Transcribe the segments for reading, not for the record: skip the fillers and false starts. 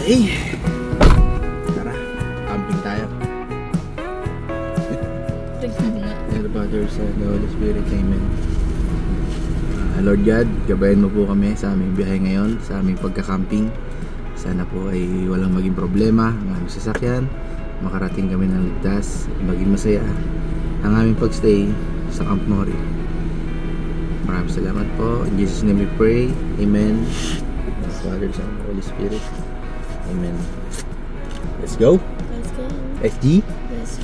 Okay. Tara, camping tayo. In the Father, Son, and the Holy Spirit. Amen. Lord God, gabayan mo po kami sa aming biyahe ngayon, sa aming pagka-camping. Sana po ay walang maging problema ang aming sasakyan. Makarating kami ng ligtas, maging masaya ang aming pagstay sa Camp Mori. Maraming salamat po. In Jesus' name we pray. Amen. In the Father, Son, and the Holy Spirit. Amen. Let's go. Let's go. SG. Let's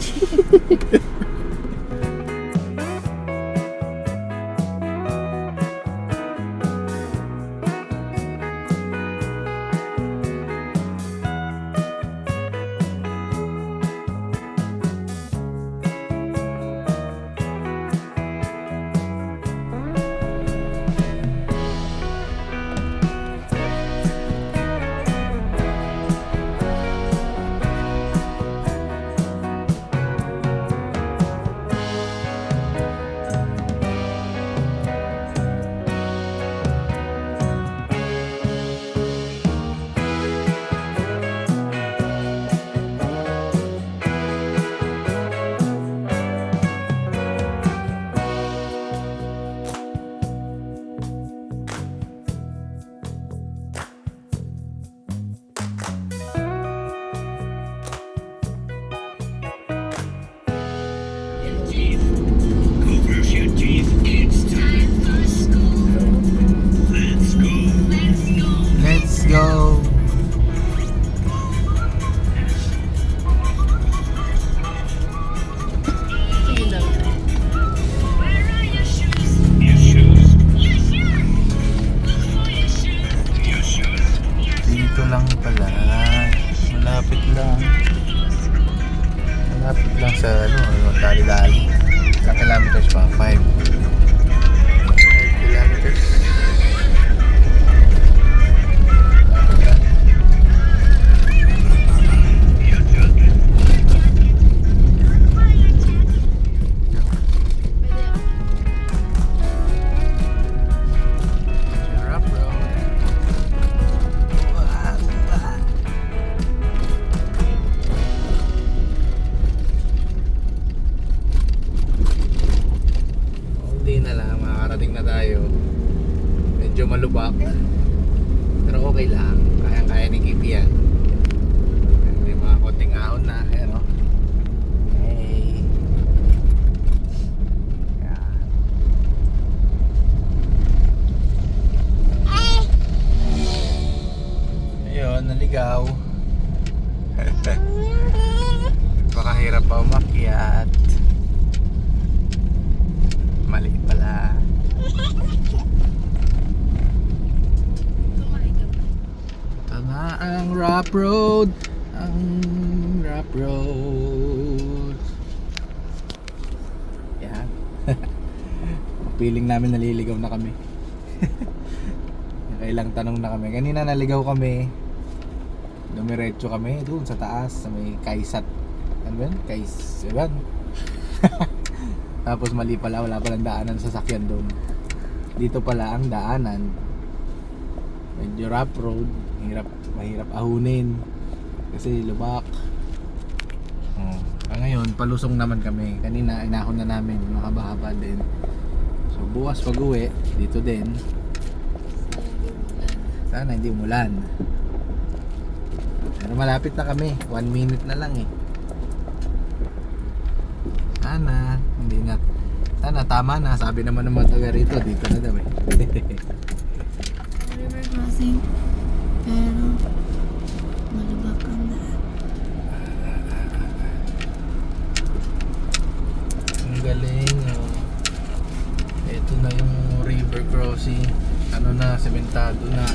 Let's go. Dito lang pala. Malapit lang. Malapit lang sa dali-dali. Sa kilometers pa, 5 kilometers. Na lang, makakarating na tayo. Medyo malubak pero okay lang, kayang-kaya ni Kipi yan. May mga konting ahon na, ayan o. Okay. Ayun, naligaw. Pakahirap pa umakyat. Mali pala. Ito na ang rough road. Ang rough road. Yan. Feeling namin naliligaw na kami. Nakailang tanong na kami. Kanina naligaw kami. Dumiretso kami doon sa taas sa may Kaisat. Ano ba yun? Ewan. Tapos mali pala, wala palang daanan sa sasakyan doon. Dito pala ang daanan. Medyo rough road, mahirap ahunin kasi lubak. Ngayon, palusong naman kami. Kanina inahon na namin, makabahaba din. So bukas pag-uwi, dito din. Sana hindi umulan. Pero malapit na kami, 1 minute na lang eh. Sana hindi na, sana tama na, sabi naman ng mga taga rito, dito na daw eh. river crossing, pero malubak ang daan. Ang galing oh. Ito na yung river crossing, ano na, sementado na.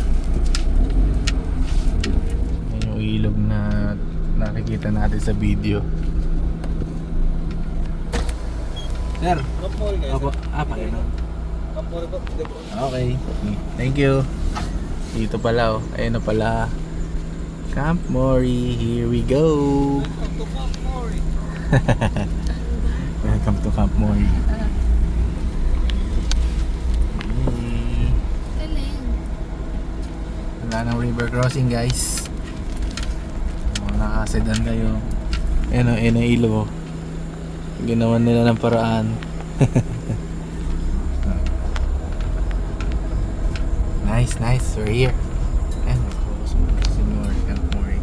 Yan yung ilog na nakikita natin sa video. Sir, opo, pakailan. Okay, thank you. Dito pala oh, ayun na pala Camp Mori, here we go. Welcome to Camp Mori. Welcome to Camp Mori. Galing. Wala nang river crossing guys. nakakasedan kayo. Ayan o, ayan ang ilo. Ginawan nila ng paraan. Nice, nice. We're here. Ayan, Senor Camp Mori.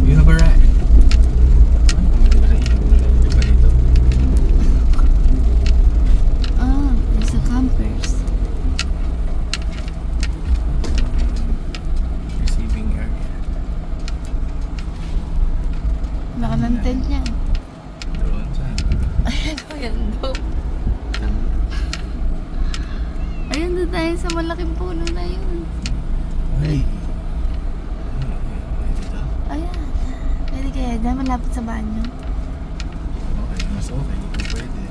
Yun na ba, right? Ah, there's a campers. Receiving area. Baka ng tent niya. Doon saan? Ayan o, yan doon. Ayun doon tayo sa malaking puno na yun. Ay. Ayan. Pwede kaya dahil malapit sa banyo. Okay, mas okay. Kung pwede.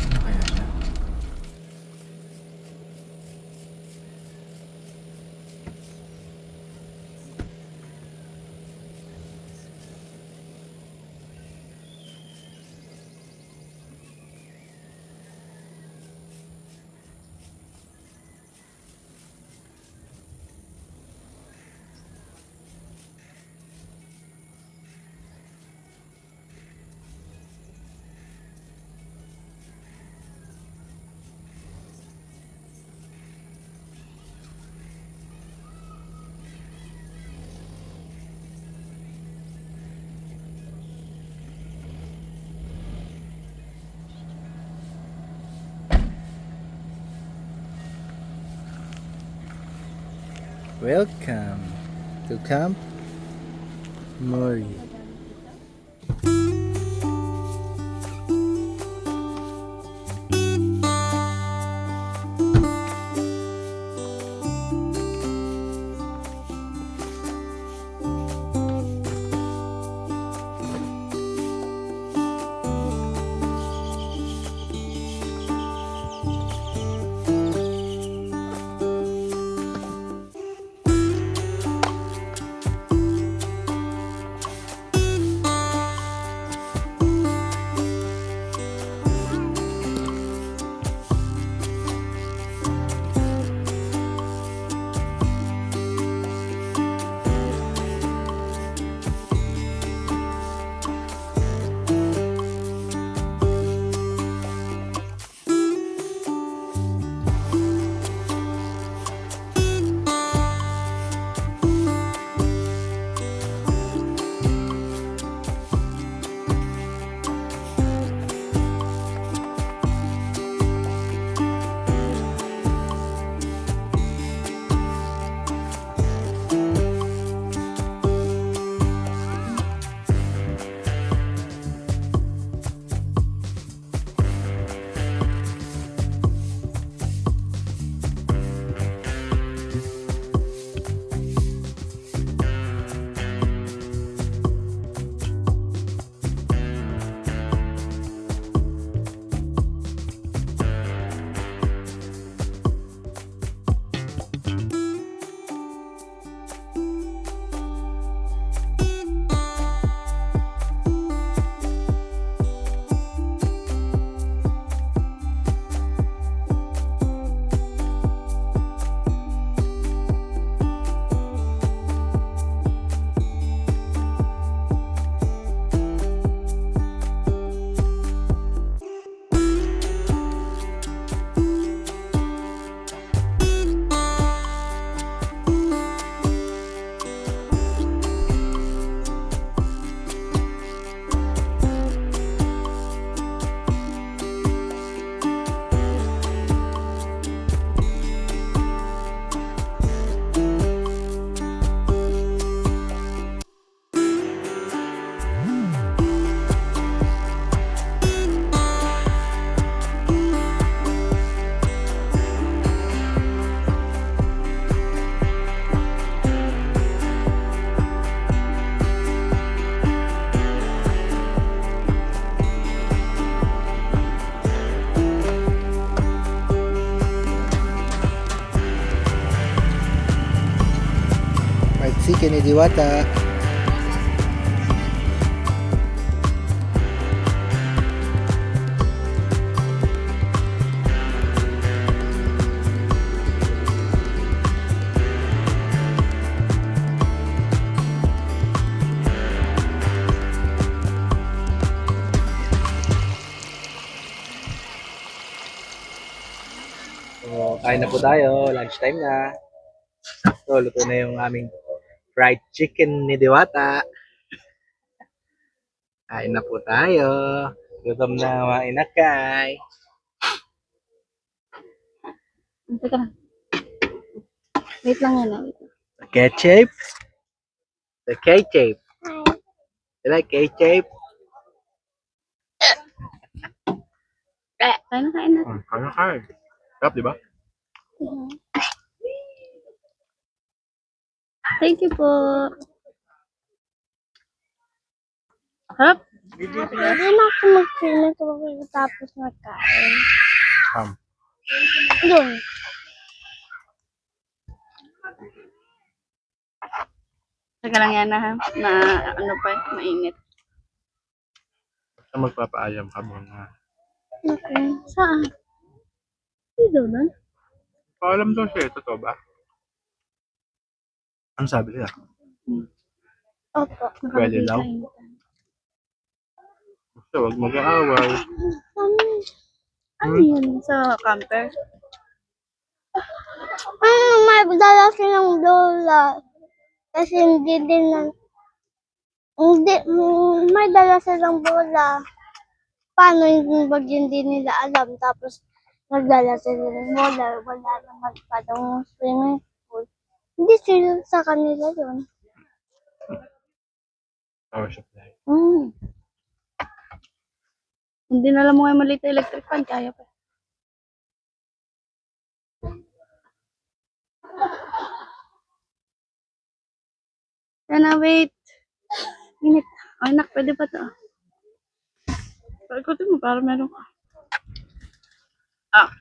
Ano kaya siya? Welcome to Camp Mori. ni Diwata. So, kain na po tayo. Lunchtime na. So, luto na yung aming fried chicken ni Diwata. Kain na po tayo. Gutom na mga inakay. Teka lang. Wait lang yan. Wait. The ketchup. The ketchup. You like ketchup? Kain na. Kain. Sarap, di ba? Thank you po. Harap. Hindi na ako mag-film tapos magkain. Yun. Teka lang yan ha. Na ano pa, mainit. Basta magpapaayam ka muna. Okay. Saan? Dito na? Paalam daw siya. Totoo ba? Ano sabi nila? Opo. Pwede daw. Basta huwag mag-aaway. Ano yun sa camper? May dala silang lola. Kasi hindi din na... Hindi, may dala silang bola. Paano yung bag hindi nila alam. Tapos nagdala sila ng bola. Wala naman pa daw swimming pool. Hindi sila sa kanila yun. Power supply. Hindi na alam mo ngayon maliit na electric fan. Kaya pa. Sana wait. Init. Ay nak, pwede ba ito? Pagkutin mo para meron ka. Ah.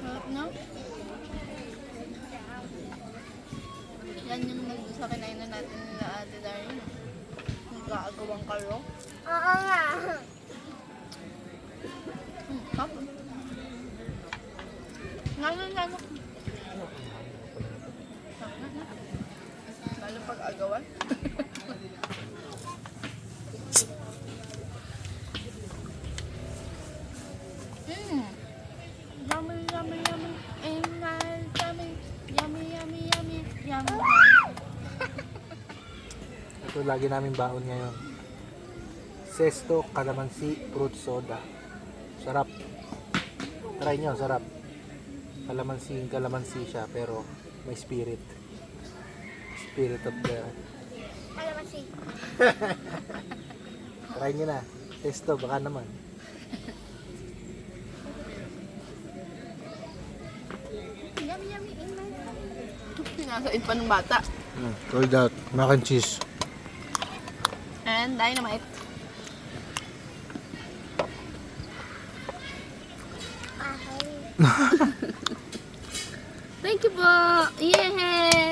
Harap na. Yan yung sa kinainan natin nila Ate Darin. Nagkaagawang karo. Oo nga. Hap. Nalo. Lalo pag agawan. Yummy. And yummy. Ito lagi namin baon ngayon. Sesto, kalamansi, fruit soda. Sarap. Try nyo, sarap. Kalamansi siya pero may spirit. Spirit of the... Kalamansi. Try nyo na. Sesto, baka naman. Yummy. Sinasain pa ng bata. Cold out. Mac and cheese. And dynamite. Thank you po! Yay!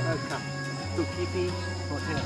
Welcome to Kitty Hotel.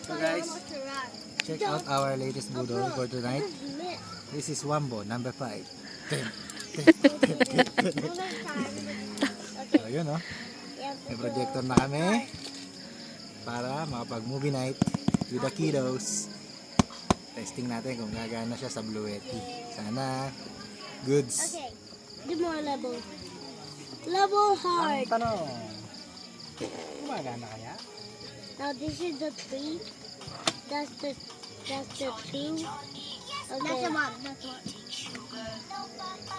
So guys, check out our latest budol for tonight. This is Wambo, number 5. So yun oh. May projector na kami para makapag-movie night with the kiddos. Testing natin kung gagana siya sa Blue Yeti. Sana goods. Okay. Do more level. Level hard. Ang tanong, gumagana kaya? Now this is the 3. That's the 2. Okay. That's the 1. That's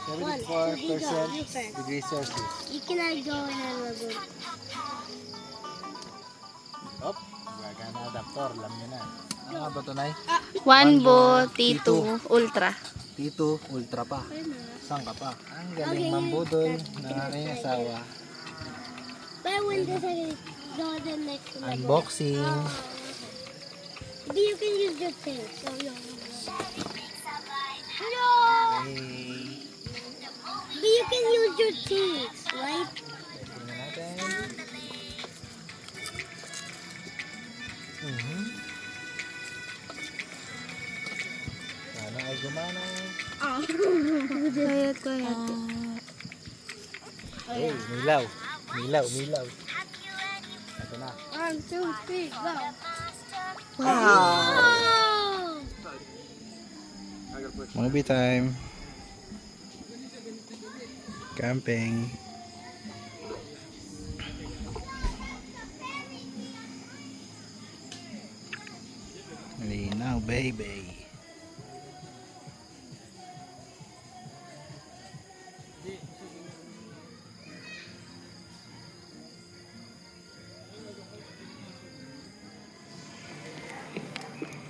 74% degrees Celsius. You cannot go in a level. Op, gagana adaptor, alam nyo na. Ano nga ba ito, Nay? Wanbo T2 Ultra. T2 Ultra pa. Saan ka pa? Ang galing mambudol ng aking asawa. But when this is go the next level. Unboxing. But you can use your thing. So no. Hey. But you can use your things, right? Testing na natin. Sana ay gumana. Quiet. Hey, milaw. Milaw. Ito na. 1, 2, 3, go. Wow! Movie time. Camping. Linaw, baby.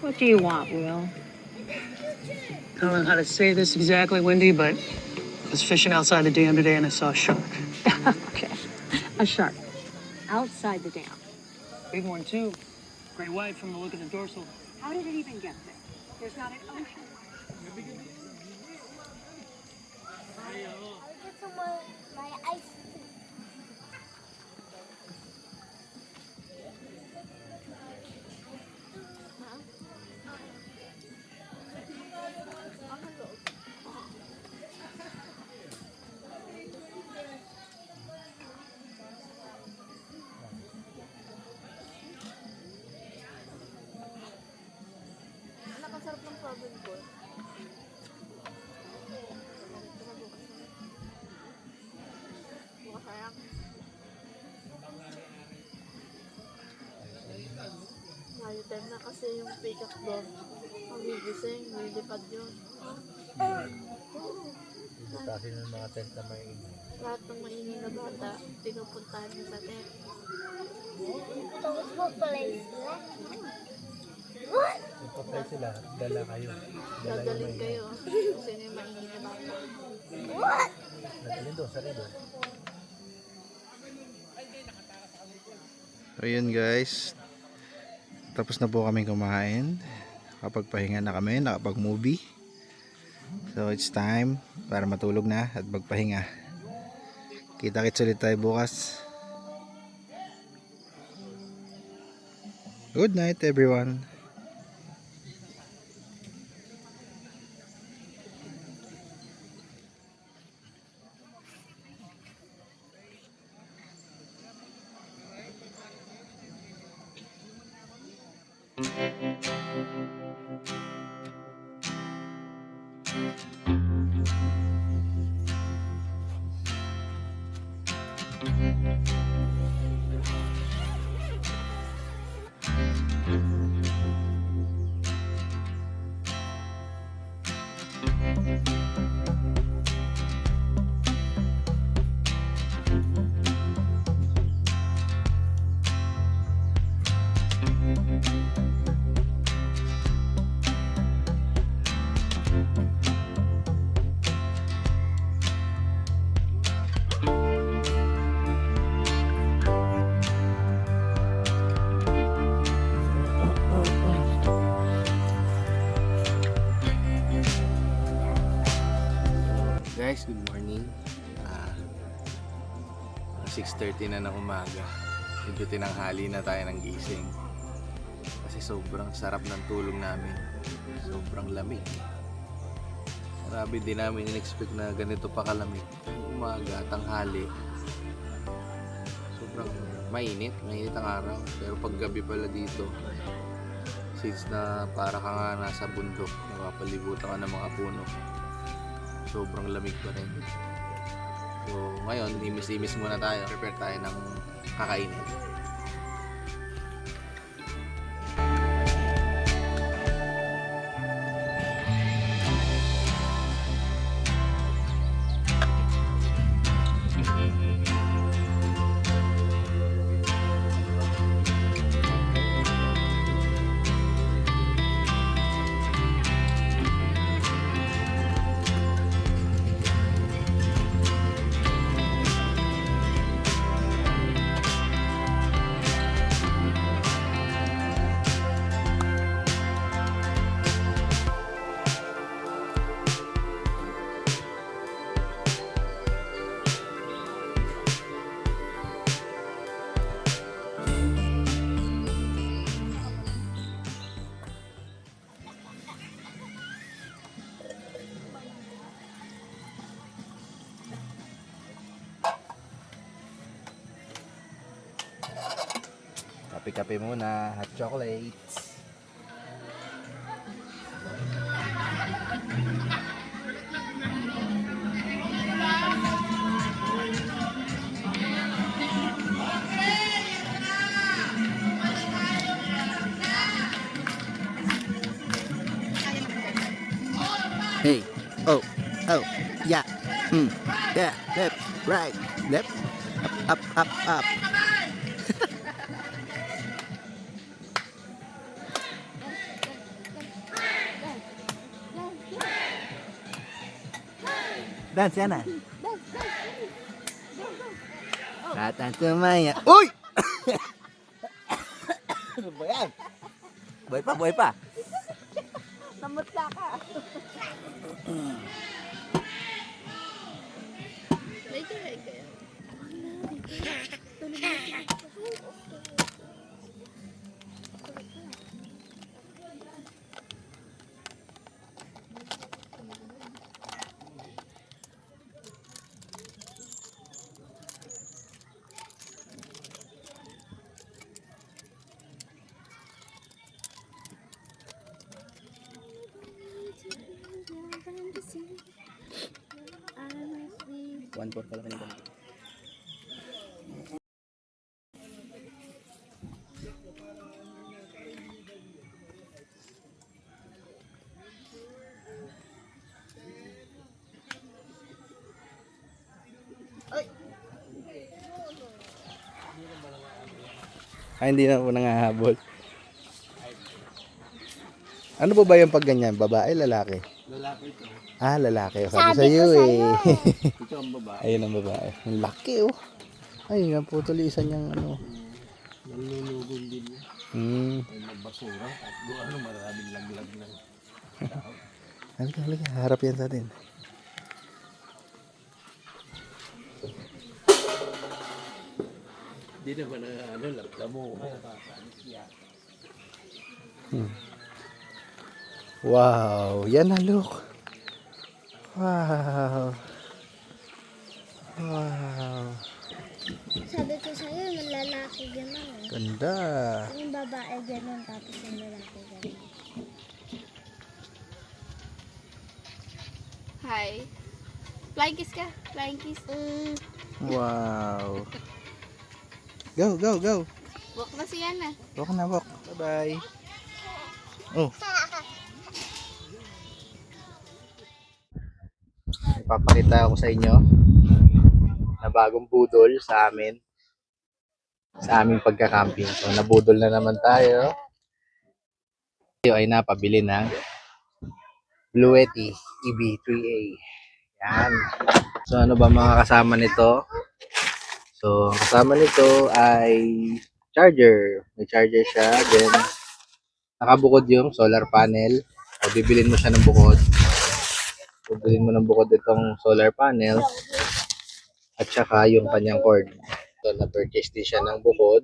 What do you want, Will? I don't know how to say this exactly, Wendy, but I was fishing outside the dam today and I saw a shark. Okay. A shark. Outside the dam. Big one, too. Great white from the look of the dorsal. How did it even get there? There's not an ocean. Anak, ang sarap ng problem ko. Bukas sayang. Layo time na kasi yung peacock doon. Magigising, lilipad yun. Kasi ng mga tent na may Lahat ng maingay na bata, pinupuntahan niya sa tent. Tapos po pala sila. Patay sila, dala kayo. Dadalhin kayo. Kung sino yung maingay na bata. Dadalhin doon sa lido. So yun guys, tapos na po kami kumain, nakapagpahinga na kami, nakapag-movie. So it's time para matulog na at magpahinga. Kita-kits ulit tayo bukas. Good night everyone. Guys, good morning. 6:30 na ng umaga. Medyo tinanghali na tayo ng gising. Kasi sobrang sarap ng tulog namin. Sobrang lamig. Grabe, di namin in-expect na ganito pa kalamig. Umaga, tanghali. Sobrang mainit ang araw. Pero paggabi pala dito, since na para ka nga nasa bundok, napapalibutan ka ng mga puno. Sobrang lamig pa rin. So ngayon, imis-imis muna tayo. Prepare tayo ng kakainin. Kape-kape muna, hot chocolates. Hey, oh, yeah, yeah, left, right, left, up. Dance, yan na. Katang tumaya. Uy! Ano ba yan? Buhay pa, buhay pa. Namutla ka. May try kayo. One fourth pala kanina. Hindi na po nangahabol. Ano po ba yung pag ganyan? Babae, lalaki? Lalaki ito. Ah, lalaki. Sabi Sabi sa'yo ko sa'yo. Ito ang babae. Ayun ang babae. Ang laki oh. Ay, naputulisan niyang ano. Nalulugod din niya. May magbasura at ano maraming laglag ng tao. Halika, halika. Harap yan sa atin. Hindi naman ano, lapta mo. Wow. Yan na, look. Wow. Wow. Sabi ko sa'yo, yung lalaki gano'n. Ganda. Yung babae gano'n, tapos yung lalaki gano'n. Hi. Flying kiss ka? Flying kiss. Wow. Go, go, go. Walk na si Yana. Walk na, walk. Bye-bye. Oh. Ipapakita ako sa inyo na bagong budol sa amin. Sa aming pagka-camping. So, nabudol na naman tayo. Tayo ay napabili ng Bluetti EB3A. Yan. So, ano ba mga kasama nito? So, ang kasama nito ay charger. May charger siya. Then, nakabukod yung solar panel. O, bibilin mo siya ng bukod. Bibilin mo ng bukod itong solar panel. At saka yung kanyang cord. So, na-purchase din siya ng bukod.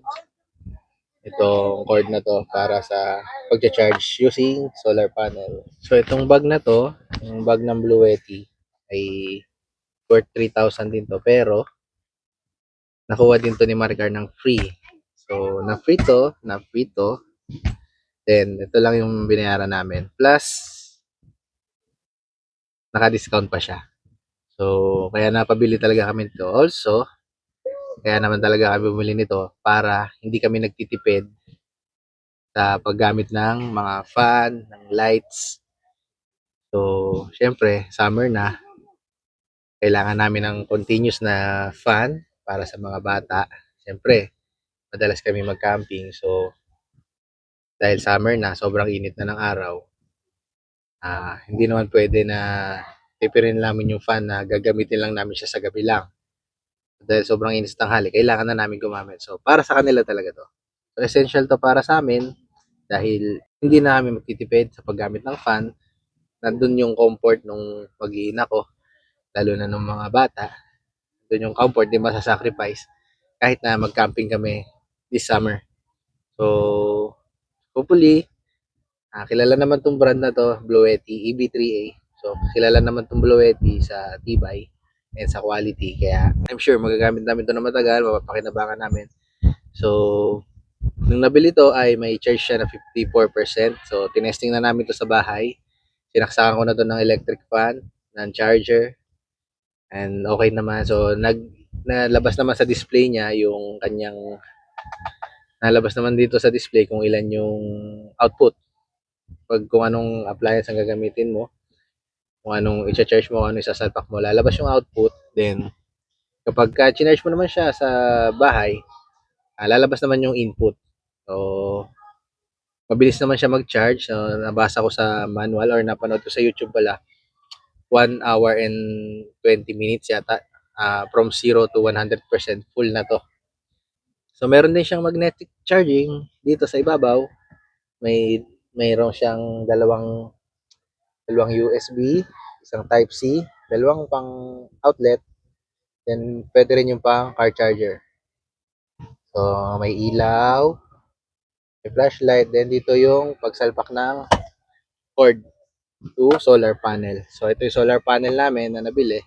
Itong cord na to para sa pag-charge using solar panel. So, itong bag na to, yung bag ng Bluetti, ay worth 3,000 din to. Pero, nakuha din to ni Maricar ng free. So, na-free to. Then, ito lang yung binayaran namin. Plus, naka-discount pa siya. So, kaya napabili talaga kami nito. Also, kaya naman talaga kami bumili nito para hindi kami nagtitipid sa paggamit ng mga fan, ng lights. So, syempre, summer na. Kailangan namin ng continuous na fan para sa mga bata. Syempre, madalas kami mag-camping. So, dahil summer na, sobrang init na ng araw. Hindi naman pwede na pipirin namin yung fan na gagamitin lang namin siya sa gabi lang. Dahil sobrang init ng tanghali, kailangan na namin gumamit. So, para sa kanila talaga to. So, essential to para sa amin dahil hindi na kami magtitipid sa paggamit ng fan. Nandun yung comfort nung mag-iina ko, lalo na nung mga bata. Nandun yung comfort, di masasacrifice kahit na mag-camping kami this summer. So, hopefully, kilala naman tong brand na to, Bluetti EB3A. So, kilala naman tong Bluetti sa tibay and sa quality. Kaya, I'm sure magagamit namin to na matagal, mapapakinabangan namin. So, nung nabili to ay may charge siya na 54%. So, tinesting na namin to sa bahay. Sinaksakan ko na to ng electric fan, ng charger. And okay naman. So, nalabas naman sa display niya yung kanyang nalabas naman dito sa display kung ilan yung output. Kung anong appliance ang gagamitin mo, kung anong i-charge mo, kung anong isasalpak mo, lalabas yung output. Then, kapag charge mo naman siya sa bahay, lalabas naman yung input. So, mabilis naman siya mag-charge. So, nabasa ko sa manual or napanood ko sa YouTube pala, 1 hour and 20 minutes yata. From 0 to 100% full na to. So meron din siyang magnetic charging dito sa ibabaw. Mayroon siyang dalawang USB, isang type C, dalawang pang outlet, then pwede rin yung pang car charger. So may ilaw, may flashlight, then dito yung pagsalpak ng cord to solar panel. So ito yung solar panel namin na nabili.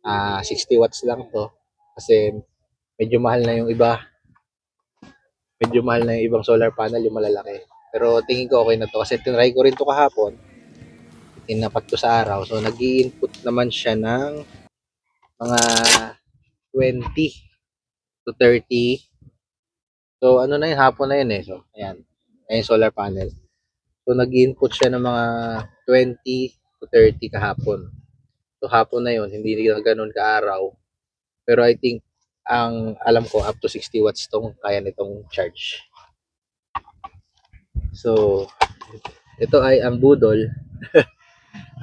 60 watts lang to kasi medyo mahal na yung iba. Medyo mahal na yung ibang solar panel, yung malalaki. Pero tingin ko okay na to kasi tinry ko rin to kahapon. Tinapat ko sa araw. So nag-i-input naman siya ng mga 20 to 30. So ano na yun, hapon na yun eh. So ayan, ayan yung solar panel. So nag-input siya ng mga 20 to 30 kahapon. So hapon na yun, hindi na ganun kaaraw. Pero I think, ang alam ko, up to 60 watts tong kaya nitong charge. So, ito ay ang budol.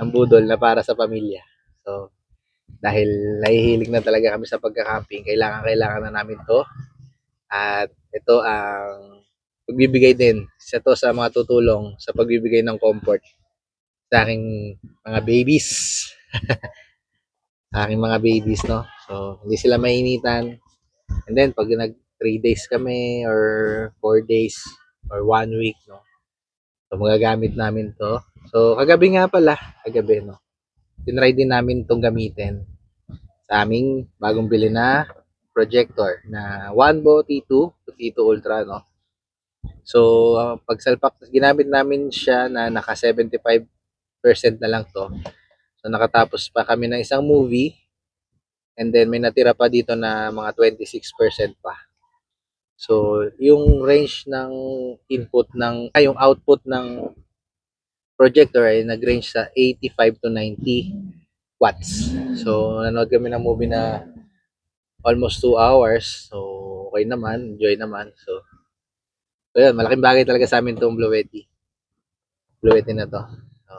Ang budol na para sa pamilya. So, dahil nahihilig na talaga kami sa pagka-camping, kailangan na namin to. At ito ang pagbibigay din. Isa to sa mga tutulong sa pagbibigay ng comfort sa aking mga babies. Sa aking mga babies, no? So, hindi sila mainitan. And then, pag nag 3 days kami or 4 days or 1 week, no? So, magagamit namin to. So, kagabi nga pala, no? Tinry din namin itong gamitin sa aming bagong bili na projector na Wanbo T2 to T2 Ultra, no? So, pagsalpak, ginamit namin siya na naka 75% na lang to. So, nakatapos pa kami ng isang movie. And then, may natira pa dito na mga 26% pa. So, yung range ng yung output ng projector ay nag-range sa 85 to 90 watts. So, nanood kami ng movie na almost 2 hours. So, okay naman. Enjoy naman. So yun, malaking bagay talaga sa amin itong Bluetti. Bluetti na to. So,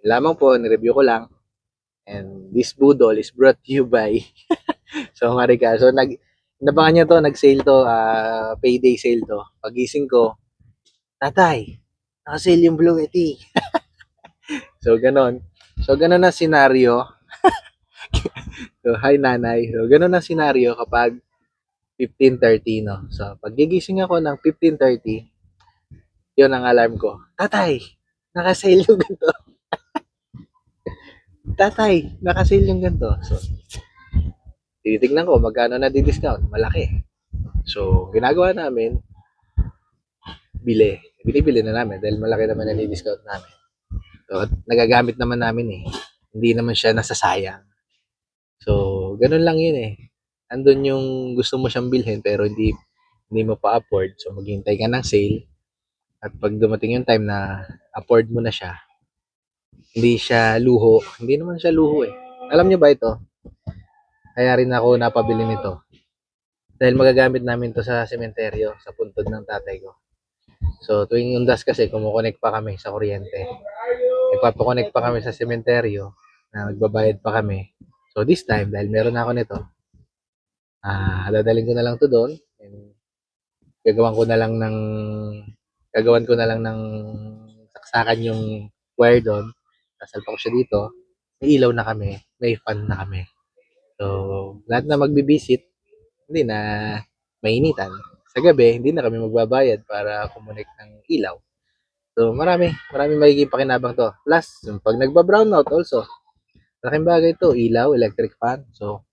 lamang po, nireview ko lang. And this budol is brought to you by So, Marika. So, nabangan niya to, nag-sale to, payday sale to. Pagising ko, tatay, naka-sale yung Bluetti. So, ganon. So, ganon na senaryo. So, hi nanay. So, ganon na senaryo kapag 15:30, no? So, pag gigising ako ng 15:30, yun ang alarm ko. Tatay, naka-sale yung ganito. Tatay, naka-sale yung ganito. So, titignan ko magkano na di-discount. Malaki. So, ginagawa namin, binibili na namin dahil malaki naman na ni-discount namin. So, at nagagamit naman namin eh. Hindi naman siya nasasayang. So, ganun lang yun eh. Andun yung gusto mo siyang bilhin pero hindi mo pa afford. So, maghintay ka ng sale. At pag dumating yung time na afford mo na siya, hindi siya luho. Hindi naman siya luho eh. Alam niyo ba ito? Kaya rin ako napabili nito. Dahil magagamit namin to sa sementeryo, sa puntod ng tatay ko. So, tuwing undas kasi, kumukonect pa kami sa kuryente. Nagpapakonect pa kami sa sementeryo na nagbabayad pa kami. So, this time, dahil meron na ako nito, dadaling ko na lang to doon. And gagawan ko na lang ng saksakan yung wire doon. Sasalpa ko siya dito. May ilaw na kami. May fan na kami. So, lahat na magbibisit, hindi na mainitan. Sa gabi, hindi na kami magbabayad para kumonek ng ilaw. So, marami magiging pakinabang to. Plus, pag nagba-brownout also, malaking bagay to. Ilaw, electric fan. So,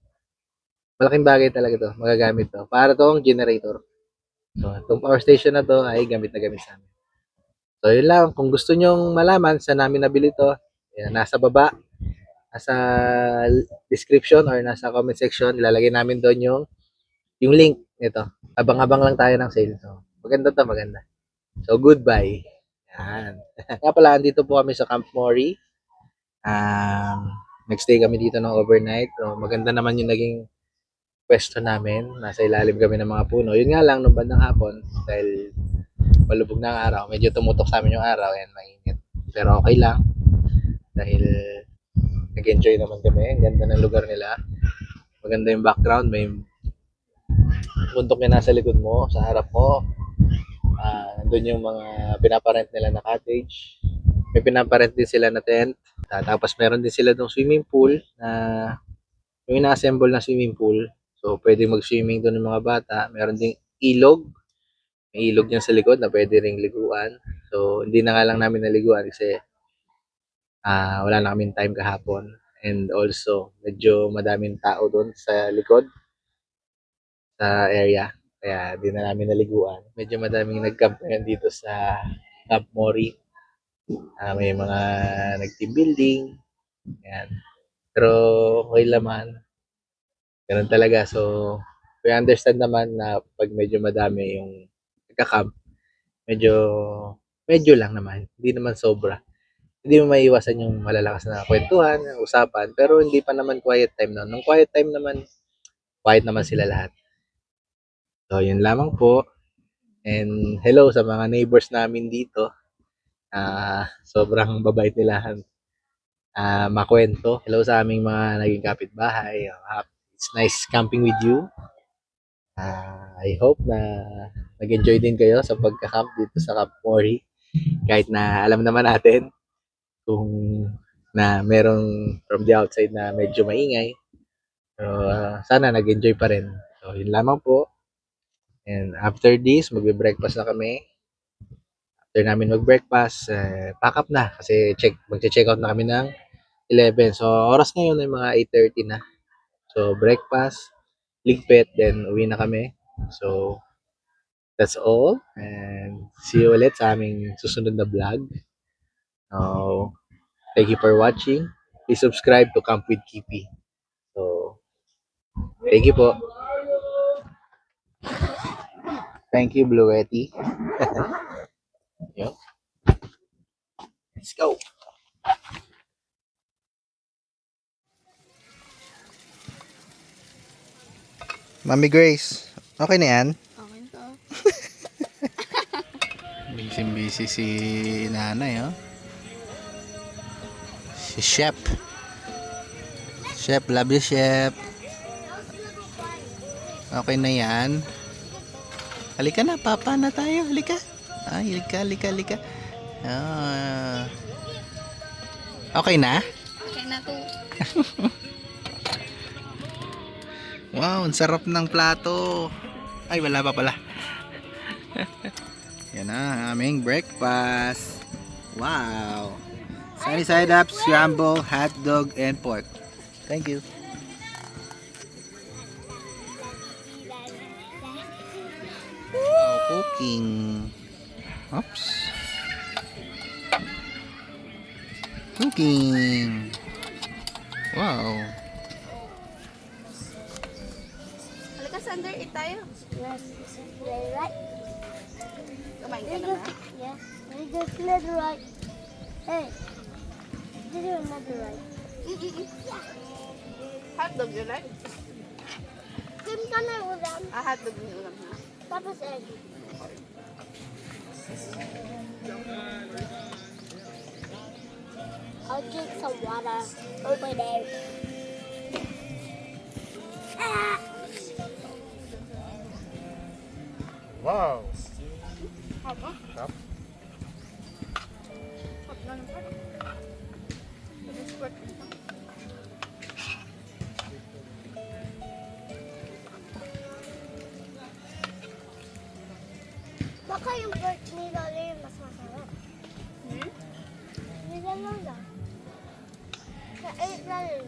malaking bagay talaga to. Magagamit to. Para tong generator. So, itong power station na to ay gamit na gamit sa amin. So, yun lang. Kung gusto nyong malaman saan namin nabili to, yan, nasa baba, nasa description or nasa comment section, ilalagay namin doon yung link nito. Abang-abang lang tayo ng sale. So, maganda to, maganda. So, goodbye. Yan. Nga pala, andito po kami sa Camp Mori. Nagstay kami dito ng overnight. So, maganda naman yung naging pwesto namin. Nasa ilalim kami ng mga puno. Yun nga lang, nung bandang hapon, dahil malubog na ang araw, medyo tumutok sa amin yung araw and mainit. Pero okay lang. Dahil nag-enjoy naman kami. Ang ganda ng lugar nila. Maganda yung background. May bundok na nasa likod mo, sa harap mo. Nandun yung mga pinaparent nila na cottage. May pinaparent din sila na tent. Tapos meron din sila ng swimming pool na yung ina-assemble na swimming pool. So, pwede mag-swimming doon ng mga bata. Meron ding ilog. May ilog niyan sa likod na pwede ring liguan. So, hindi na nga lang namin naliguan kasi wala na kaming time kahapon. And also, medyo madaming tao doon sa likod, sa area. Kaya di na namin naliguan. Medyo madaming nag-camp ngayon dito sa Camp Mori. May mga nag-team building. Yan. Pero okay laman. Ganun talaga. So, we understand naman na pag medyo madami yung nagka-camp, medyo lang naman. Hindi naman sobra. Hindi mo maiiwasan yung malalakas na kwentuhan, usapan, pero hindi pa naman quiet time na. Nung quiet time naman, quiet naman sila lahat. So, yun lamang po. And hello sa mga neighbors namin dito. Sobrang babait nila makwento. Hello sa aming mga naging kapitbahay. It's nice camping with you. I hope na nag-enjoy din kayo sa pagka-camp dito sa Camp Mori. Kahit na alam naman natin kung na merong from the outside na medyo maingay. So, sana nag-enjoy pa rin. So, yun lamang po. And after this, magbe-breakfast na kami. After namin mag-breakfast, pack up na. Kasi magche-check out na kami ng 11. So, oras ngayon ay mga 8:30 na. So, breakfast, ligpit, then uwi na kami. So, that's all. And see you ulit sa aming susunod na vlog. So, thank you for watching. Please subscribe to Camp with Kipi. So, thank you po. Thank you, Bluetti. Yun. Let's go. Mami Grace, okay na yan? Okay to. Busy si nanay, oh. Si Chef. Chef, love you, Chef. Okay na yan. Halika na, papa na tayo. Halika. Ay, halika. Okay na? Okay na to. Wow, ang sarap ng plato. Ay, wala pa pala. Yan na, aming breakfast. Wow. Sunny side up, scramble, hot dog, and pork. Thank you. Wow, cooking. Oops. Cooking. Wow. Halika, Sander, eat tayo. Yes. Right? Kumain ka na ba? Yes. We just let right. Hey. Did you another right? Hotdog you like? Kim ka na ulam. Hotdog yung ulam na. Tapos egg. I'll drink some water over there. Wow! Haba? Sarap. Hot na naman. Squirt. Baka yung pork ni Lola yung mas masarap. Hmm? Nila Lola. Sa 8 na rin.